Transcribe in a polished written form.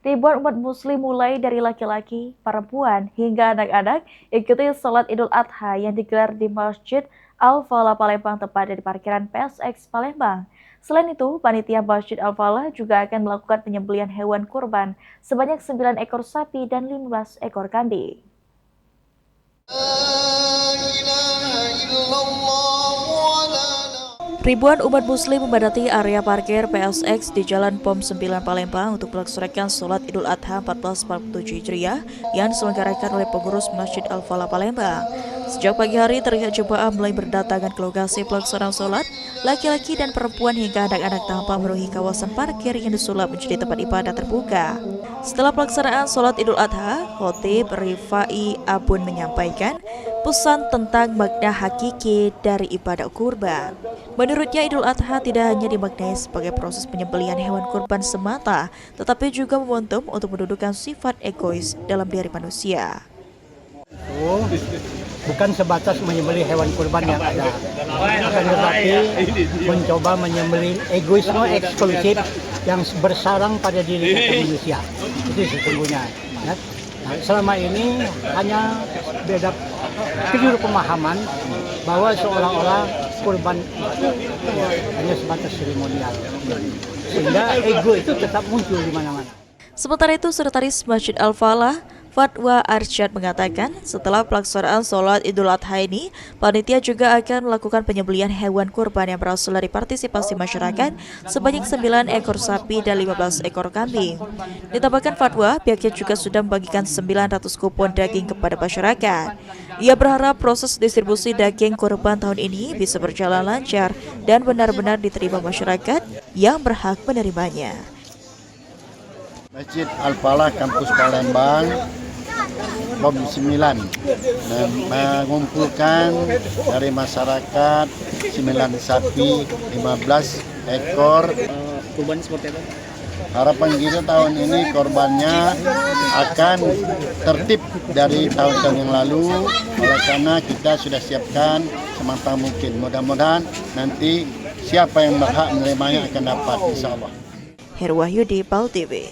Ribuan umat muslim mulai dari laki-laki, perempuan, hingga anak-anak ikuti sholat Idul Adha yang digelar di Masjid Al-Falah Palembang tepatnya di parkiran PSX Palembang. Selain itu, panitia Masjid Al-Falah juga akan melakukan penyembelihan hewan kurban sebanyak 9 ekor sapi dan 15 ekor kambing. Ribuan umat muslim memadati area parkir PSX di Jalan POM 9 Palembang untuk melaksanakan sholat Idul Adha 1447 Hijriah yang diselenggarakan oleh pengurus Masjid Al-Falah Palembang. Sejak pagi hari terlihat jemaah mulai berdatangan ke lokasi pelaksanaan sholat. Laki-laki dan perempuan hingga anak-anak tampak memenuhi kawasan parkir yang disulap menjadi tempat ibadah terbuka. Setelah pelaksanaan sholat Idul Adha, Khotib Rifai Abun menyampaikan pesan tentang makna hakiki dari ibadah kurban. Menurutnya Idul Adha tidak hanya dimaknai sebagai proses penyembelihan hewan kurban semata, tetapi juga momentum untuk mendudukan sifat egois dalam diri manusia. Bukan sebatas menyembelih hewan kurban yang ada, akan tetapi mencoba menyembelih egoisme eksklusif yang bersarang pada diri manusia. Itu sesungguhnya. Ya. Nah, selama ini hanya beda keliru pemahaman bahwa seolah-olah kurban itu hanya sebatas seremonial, sehingga ego itu tetap muncul di mana-mana. Sementara itu, Sekretaris Masjid Al-Falah Fatwa Arsyad mengatakan setelah pelaksanaan sholat Idul Adha ini, panitia juga akan melakukan penyembelihan hewan kurban yang berasal dari partisipasi masyarakat sebanyak 9 ekor sapi dan 15 ekor kambing. Ditambahkan Fatwa, pihaknya juga sudah membagikan 900 kupon daging kepada masyarakat. Ia berharap proses distribusi daging kurban tahun ini bisa berjalan lancar dan benar-benar diterima masyarakat yang berhak menerimanya. Masjid Al-Falah Kampus Palembang POM 9 mengumpulkan dari masyarakat 9 sapi, 15 ekor kurban seperti apa? Harapan kita tahun ini korbannya akan tertib dari tahun-tahun yang lalu, oleh karena kita sudah siapkan sematang mungkin. Mudah-mudahan nanti siapa yang berhak menerimanya akan dapat, insya Allah. Herwahyudi, PAL TV.